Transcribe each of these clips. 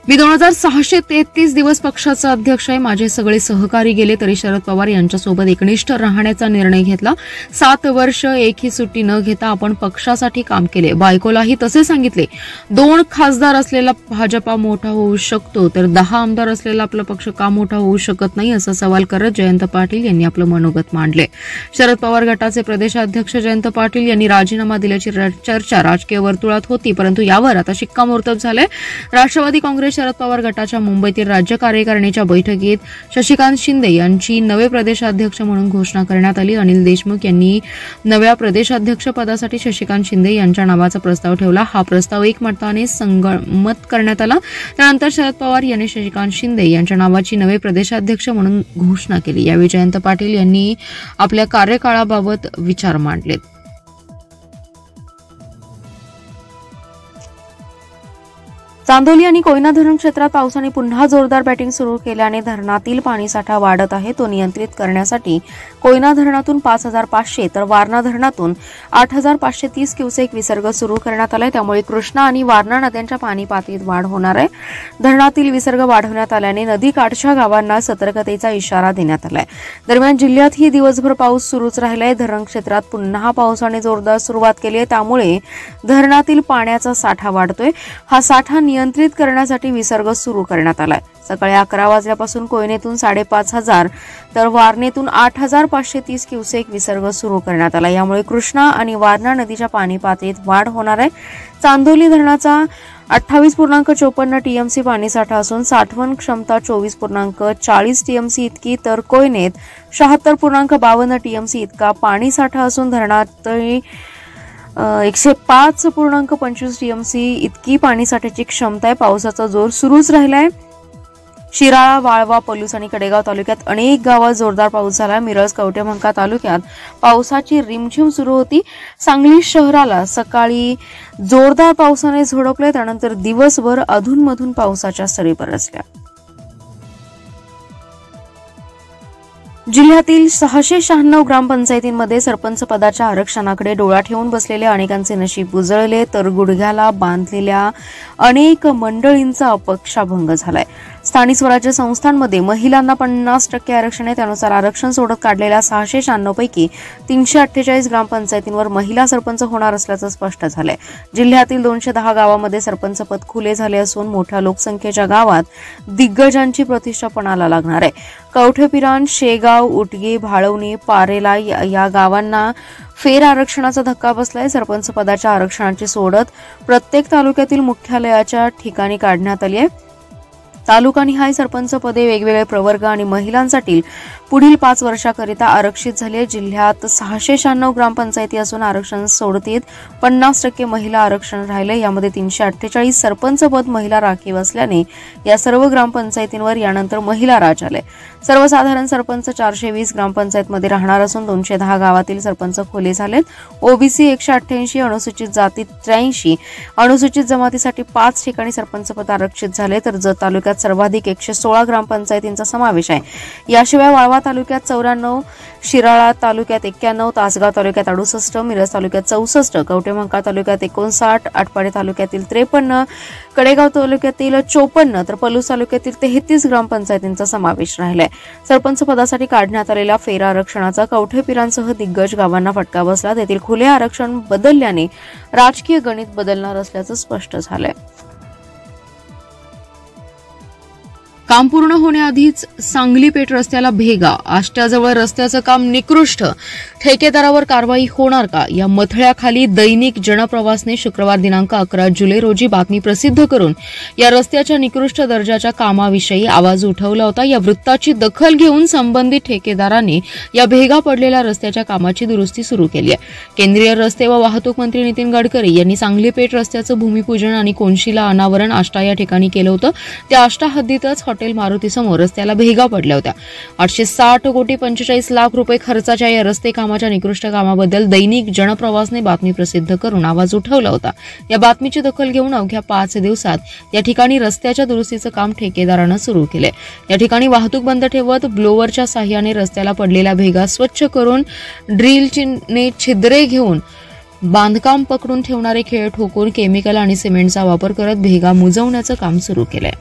मी 2633 दिवस पक्षाचा अध्यक्ष आहे. माझे सगळे सहकारी गेले तरी शरद पवार यांच्यासोबत एकनिष्ठ राहण्याचा निर्णय घेतला. 7 वर्ष एकही सुट्टी न घेता आपण पक्षासाठी काम केले. बायकोलाही तसे सांगितले. 2 खासदार असलेला भाजपा मोठा होऊ शकतो तर 10 आमदार असलेला आपला पक्ष का मोठा होऊ शकत नाही असा सवाल करत जयंत पाटील यांनी आपलं मनोगत मांडले. शरद पवार गटाचे प्रदेशाध्यक्ष जयंत पाटील यांनी राजीनामा दिल्याची चर्चा राजकीय वर्तुळात होती, परंतु यावर आता शिक्कामोर्तब झाले. राष्ट्रवादी काँग्रेस शरद पवार गटाच्या मुंबईतील राज्य कार्यकारिणीच्या बैठकीत शशिकांत शिंदे यांची नवे प्रदेशाध्यक्ष म्हणून घोषणा करण्यात आली. अनिल देशमुख यांनी नव्या प्रदेशाध्यक्ष पदासाठी शशिकांत शिंदे यांच्या नावाचा प्रस्ताव ठेवला. हा प्रस्ताव एकमताने संगमत करण्यात आला. त्यानंतर शरद पवार यांनी शशिकांत शिंदे यांच्या नावाची नवे प्रदेशाध्यक्ष म्हणून घोषणा केली. यावेळी जयंत पाटील यांनी आपल्या कार्यकाळाबाबत विचार मांडले. चांदोली आणि कोयना धरण क्षेत्रात पावसाने पुन्हा जोरदार बॅटिंग सुरू केल्याने धरणातील पाणीसाठा वाढत आहे. तो नियंत्रित करण्यासाठी कोयना धरणातून 5500 तर वारणा धरणातून 8530 क्युसेक विसर्ग सुरू करण्यात आलाय. त्यामुळे कृष्णा आणि वारणा नद्यांच्या पाणी पातळीत वाढ होणार आहे. धरणातील विसर्ग वाढवण्यात आल्याने नदीकाठच्या गावांना सतर्कतेचा इशारा देण्यात आलाय. दरम्यान जिल्ह्यातही दिवसभर पाऊस सुरूच राहिलाय. धरण क्षेत्रात पुन्हा पावसाने जोरदार सुरुवात केली आहे. त्यामुळे धरणातील पाण्याचा साठा वाढतोय. हा साठा नियंत्रित करण्यासाठी विसर्ग सुरू करण्यात आलाय. सकाळी 11 वाजल्यापासून कोयनेतून 5500 तर वारणेतून 8530 क्युसेक विसर्ग सुरू करण्यात आला. यामुळे कृष्णा आणि वारणा नदीच्या पाणी पातळीत वाढ होणार आहे. चांदोली धरणाचा 28.54 टीएमसी पाणीसाठा असून साठवण क्षमता 24.40 टीएमसी इतकी, तर कोयनेत 76.52 टीएमसी इतका पाणीसाठा असून धरणात 105.25 टीएमसी इतकी पाणीसाठ्याची क्षमता आहे. पावसाचा जोर सुरूच राहिलाय. शिराळा, वाळवा, पलूस आणि कडेगाव तालुक्यात अनेक गावात जोरदार पाऊस झाला. मिरज, कवठेमंका तालुक्यात पावसाची रिमझिम सुरू होती. सांगली शहराला सकाळी जोरदार पावसाने झोडपले. त्यानंतर दिवसभर अधूनमधून पावसाच्या सरी बरसल्या. जिल्ह्यातील 696 ग्रामपंचायतींमध्ये सरपंच पदाच्या आरक्षणाकडे डोळा ठेवून बसलेल्या अनेकांचे नशीब उजळले तर गुडघ्याला बांधलेल्या अनेक मंडळींचा अपक्षाभंग झालाय. स्थानिक स्वराज्य संस्थांमध्ये महिलांना 50% आरक्षण आहे. त्यानुसार आरक्षण सोडत काढलेल्या 696 पैकी 348 ग्रामपंचायतींवर महिला सरपंच होणार असल्याचं स्पष्ट झालंय. जिल्ह्यातील 210 गावांमध्ये सरपंच पद खुले झाले असून मोठ्या लोकसंख्येच्या गावात दिग्गजांची प्रतिष्ठा पणाला लागणार आहे. कवठेपिरान, शेगाव, उटगी, भाळवणी, पारेला या गावांना फेर आरक्षणाचा धक्का बसलाय. सरपंच पदाच्या आरक्षणाची सोडत प्रत्येक तालुक्यातील मुख्यालयाच्या ठिकाणी काढण्यात आली आहे. तालुकानिहाय सरपंच पदे वेगवेगळे प्रवर्ग आणि महिलांसाठी पुढील 5 वर्षाकरिता आरक्षित झाली आहे. जिल्ह्यात 696 ग्रामपंचायती असून आरक्षण सोडतीत 50% महिला आरक्षण राहिले. यामध्ये 348 सरपंच पद महिला राखीव असल्याने या सर्व ग्रामपंचायतींवर यानंतर महिला राज आले. सर्वसाधारण सरपंच 420 ग्रामपंचायतमध्ये राहणार असून 210 गावातील सरपंच खुले झालेत. ओबीसी 188, अनुसूचित जाती 83, अनुसूचित जमातीसाठी 5 ठिकाणी सरपंच पद आरक्षित झाले. तर जत तालुक्यात सर्वाधिक 116 ग्रामपंचायतींचा समावेश आहे. याशिवाय वाळवा तालुक्यात 94, शिराळा तालुक्यात 91, तासगाव तालुक्यात 68, मिरज तालुक्यात 64, कवठेमंका तालुक्यात 59, आटपाडी तालुक्यातील 53, कडेगाव तालुक्यातील 54 तर पलूस तालुक्यातील 33 ग्रामपंचायतींचा समावेश राहिलाय. सरपंच पदासाठी काढण्यात आलेल्या फेर आरक्षणाचा कवठेपिरांसह दिग्गज गावांना फटका बसला. तेथील खुले आरक्षण बदलल्याने राजकीय गणित बदलणार असल्याचं स्पष्ट झालंय. काम पूर्ण होण्याआधीच सांगली पेठ रस्त्याला भेगा, आष्ट्याजवळ रस्त्याचं काम निकृष्ट, ठेकेदारावर कारवाई होणार का? या मथळ्याखाली दैनिक जनप्रवासने शुक्रवार दिनांक 11 जुलै रोजी बातमी प्रसिद्ध करून या रस्त्याच्या निकृष्ट दर्जाच्या कामाविषयी आवाज उठवला होता. या वृत्ताची दखल घेऊन संबंधित ठेकेदाराने या भेगा पडलेल्या रस्त्याच्या कामाची दुरुस्ती सुरू केली आहे. केंद्रीय रस्ते व वाहतूक मंत्री नितीन गडकरी यांनी सांगली पेठ रस्त्याचं भूमिपूजन आणि कोनशिला अनावरण आष्टा या ठिकाणी केलं होतं. त्या आष्टा हद्दीतच हॉटेल मारुती समोर रस्त्याला भेगा पडल्या होत्या. 860 कोटी 45 लाख रुपये खर्चाच्या या रस्ते कामाच्या निकृष्ट कामाबद्दल दैनिक जनप्रवासने बातमी प्रसिद्ध करून आवाज उठवला होता. या बातमीची दखल घेऊन अवघ्या 5 दिवसात या ठिकाणी रस्त्याच्या दुरुस्तीचं काम ठेकेदारानं सुरू केले. या ठिकाणी वाहतूक बंद ठेवत ब्लोअरच्या साह्याने रस्त्याला पडलेल्या भेगा स्वच्छ करून ड्रिलने छिद्रे घेऊन बांधकाम पकडून ठेवणारे खेळ ठोकून केमिकल आणि सिमेंटचा वापर करत भेगा मुजवण्याचं काम सुरू केलंय.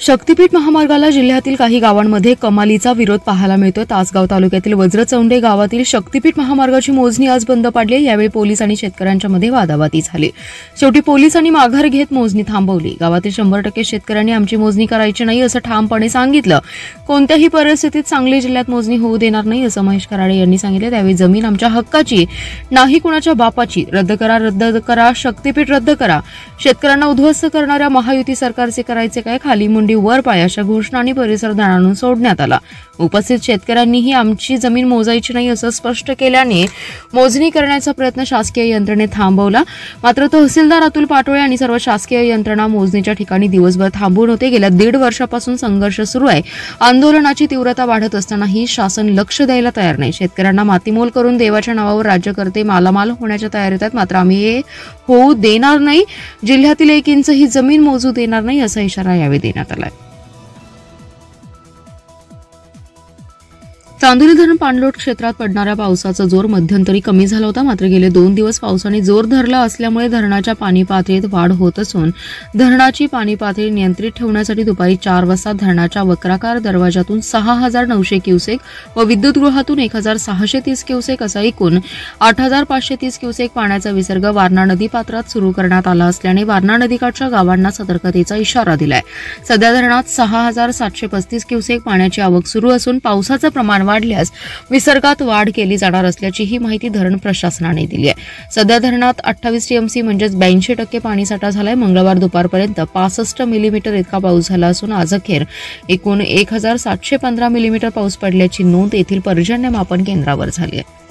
शक्तीपीठ महामार्गाला जिल्ह्यातील काही गावांमध्ये कमालीचा विरोध पाहायला मिळतोय। तासगाव तालुक्यातील वज्रचौंडे गावातील शक्तीपीठ महामार्गाची मोजणी आज बंद पाडली। यावेळी पोलीस आणि शेतकऱ्यांच्या मध्ये वादावादी झाली। शेवटी पोलिसांनी माघार घेत मोजणी थांबवली। गावातील 100% शेतकऱ्यांनी आमची मोजणी करायची नाही असं ठामपणे सांगितलं। कोणत्याही परिस्थितीत सांगली जिल्ह्यात मोजणी होऊ देणार नाही असं महेश कराडे यांनी सांगितलं। त्यावेळी जमीन आमच्या हक्काची नाही, कुणाच्या बापाची, रद्द करा, शक्तीपीठ रद्द करा, शेतकऱ्यांना उद्ध्वस्त करणाऱ्या महायुती सरकारचे करायचे काय, खाली मुंडी वर पाय अशा घोषणांनी परिसर दणाणून सोडण्यात आला। उपस्थित शेतकऱ्यांनीही आमची जमीन मोजायची नाही असं स्पष्ट केल्याने मोजणी करण्याचा प्रयत्न शासकीय यंत्रणेने थांबवला। मात्र तहसीलदार अतुल पाटोळे आणि सर्व शासकीय यंत्रणा मोजणीच्या ठिकाणी दिवसभर थांबून होते। गेल्या 1.5 वर्षापासून संघर्ष सुरू आहे। आंदोलनाची तीव्रता वाढत असतानाही शासन लक्ष द्यायला तयार नाही। शेतकऱ्यांना मातीमोल करून देवाच्या नावावर राज्यकर्ते मालामाल होण्याच्या तयारीत आहेत। मात्र आम्ही हे होऊ देणार नाही। जिल्ह्यातील 1 इंच ही जमीन मोजू देणार नाही असा इशारा यावेळी देण्यात आला। चांदोली धरण पाणलोट क्षेत्रात पडणाऱ्या पावसाचा जोर मध्यंतरी कमी झाला होता। मात्र गेले 2 दिवस पावसाने जोर धरला असल्यामुळे धरणाच्या पाणी पातळीत वाढ होत असून धरणाची पाणी पातळी नियंत्रित ठेवण्यासाठी दुपारी 4 वाजता धरणाच्या वक्राकार दरवाजातून 6,900 क्युसेक व विद्युतगृहातून 1,630 क्युसेक असा एकूण 8,530 क्युसेक पाण्याचा विसर्ग वारणा नदीपात्रात सुरू करण्यात आला असल्याने वारणा नदीकाठच्या गावांना सतर्कतेचा इशारा दिलाय। सध्या धरणात 6,735 क्युसेक पाण्याची आवक सुरू असून पावसाचं प्रमाण वाढल्यास विसर्गात वाढ केली जाणार असल्याची ही माहिती धरण प्रशासनाने दिली आहे। सध्या धरणात 28 टीएमसी म्हणजेच 82% पाणीसाठा झालाय। मंगळवार दुपारपर्यंत 65 मिलीमीटर इतका पाऊस झाला असून आज अखेर एकूण 1,715 मिलीमीटर पाऊस पडल्याची नोंद येथील पर्जन्य मापन केंद्रावर झाली आहे।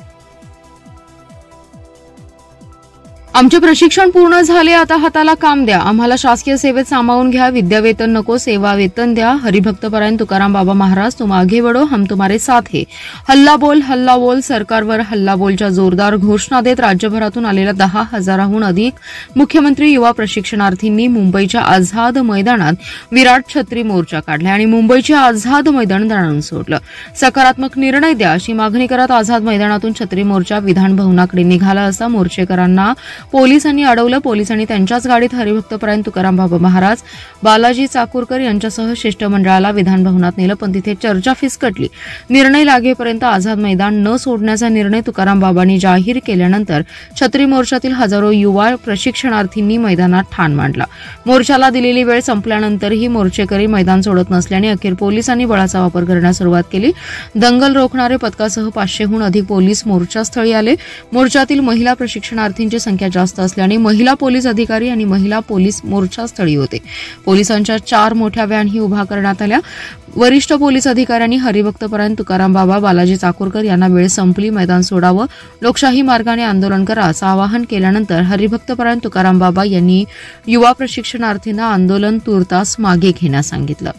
आमचे प्रशिक्षण पूर्ण झाले, आता हाताला काम द्या। आम्हाला शासकीय सेवेत सामावून घ्या। विद्यावेतन नको, सेवा वेतन द्या। हरिभक्तपरायण तुकाराम बाबा महाराज, तुम आगे बढ़ो, हम तुम्हारे साथ है। हल्ला बोल सरकारवर हल्ला बोलच्या जोरदार घोषणा देत राज्यभरातून आलेल्या 10,000हून अधिक मुख्यमंत्री युवा प्रशिक्षणार्थींनी मुंबईच्या आझाद मैदानात विराट छत्री मोर्चा काढला आणि मुंबईचे आझाद मैदान दणाणून सोडलं। सकारात्मक निर्णय द्या अशी मागणी करत आझाद मैदानातून छत्री मोर्चा विधान भवनाकडे निघाला असता मोर्चेकरांना पोलिसांनी अडवलं। पोलिसांनी त्यांच्याच गाडीत हरिभक्तपरायण तुकाराम बाबा महाराज, बालाजी चाकूरकर यांच्यासह शिष्टमंडळाला विधान भवनात नेलं, पण तिथे चर्चा फिसकटली। निर्णय लागेपर्यंत आझाद मैदान न सोडण्याचा निर्णय तुकाराम बाबांनी जाहीर केल्यानंतर छत्री मोर्चातील हजारो युवा प्रशिक्षणार्थींनी मैदानात ठाण मांडला। मोर्चाला दिलेली वेळ संपल्यानंतरही मोर्चेकरी मैदान सोडत नसल्याने अखेर पोलिसांनी बळाचा वापर करण्यास सुरुवात केली। दंगल रोखणारे पथकासह 500हून अधिक पोलीस मोर्चास्थळी आले। मोर्चातील महिला प्रशिक्षणार्थींची संख्या जास्त असल्याने महिला पोलीस अधिकारी आणि महिला पोलीस मोर्चास्थळी होते। पोलिसांच्या 4 मोठ्या व्हॅनही उभा करण्यात आल्या। वरिष्ठ पोलीस अधिकाऱ्यांनी हरिभक्तपरायण तुकाराम बाबा, बालाजी चाकूरकर यांना वेळ संपली, मैदान सोडावं, लोकशाही मार्गाने आंदोलन करा असं आवाहन केल्यानंतर हरिभक्तपरायण तुकाराम बाबा यांनी युवा प्रशिक्षणार्थींना आंदोलन तूर्तास मागे घेण्यास सांगितलं।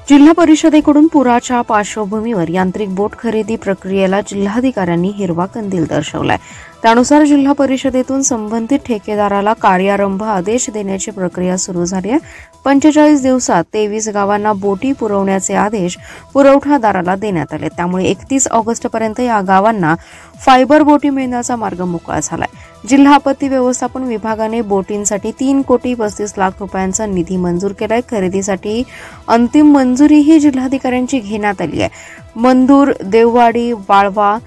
जिल्हा परिषदेकडून पुराच्या पार्श्वभूमीवर यांत्रिक बोट खरेदी प्रक्रियेला जिल्हाधिकाऱ्यांनी हिरवा कंदील दर्शवलाय। त्यानुसार जिल्हा परिषदेतून संबंधित ठेकेदाराला कार्यारंभ आदेश देण्याची प्रक्रिया सुरू झाली आहे। 45 दिवसात 23 गावांना बोटी पुरवण्याचे आदेश पुरवठादाराला देण्यात आले। त्यामुळे 31 ऑगस्टपर्यंत या गावांना फायबर बोटी मिळण्याचा मार्ग मोकळा झालाय। जिल्हा आपत्ती व्यवस्थापन विभागाने बोटींसाठी 3,35,00,000 रुपयांचा निधी मंजूर केलाय। खरेदीसाठी अंतिम मंजुरीही जिल्हाधिकाऱ्यांची घेण्यात आली आहे। मंदूर, देववाडी, वाळवा,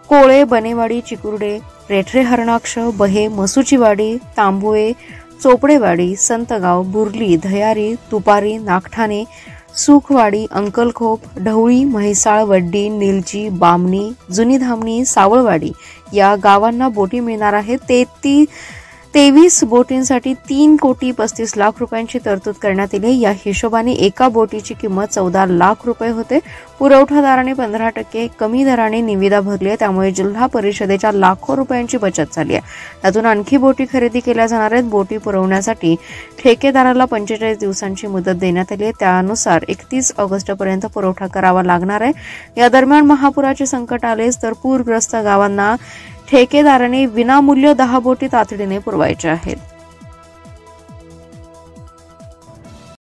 कोळे, बनेवाडी, चिकुर्डे, रेठरे, हरणाक्ष, बहे, मसुचीवाडी, तांबुळे, चोपडेवाडी, संतगाव, बुर्ली, धयारी, तुपारी, नागठाणे, सुखवाडी, अंकलखोप, ढवळी, म्हैसाळ, वड्डी, निलजी, बामणी, जुनी धामणी, सावळवाडी या गावांना बोटी मिळणार आहेत। 23 बोटींसाठी 3,35,00,000 रुपयांची तरतूद करण्यात आली। या हिशोबाने एका बोटीची किंमत 14 लाख रुपये होते। पुरवठादाराने 15% कमी दराने निविदा भरली आहे, त्यामुळे जिल्हा परिषदेच्या लाखो रुपयांची बचत झाली आहे। त्यातून आणखी बोटी खरेदी केल्या जाणार आहेत। बोटी पुरवण्यासाठी ठेकेदाराला 45 दिवसांची मुदत देण्यात आली आहे। त्यानुसार 31 ऑगस्टपर्यंत पुरवठा करावा लागणार आहे। या दरम्यान महापुराचे संकट आलेच तर पूरग्रस्त गावांना ठेकेदाराने विनामूल्य 10 बोटी तातडीने पुरवायच्या आहेत।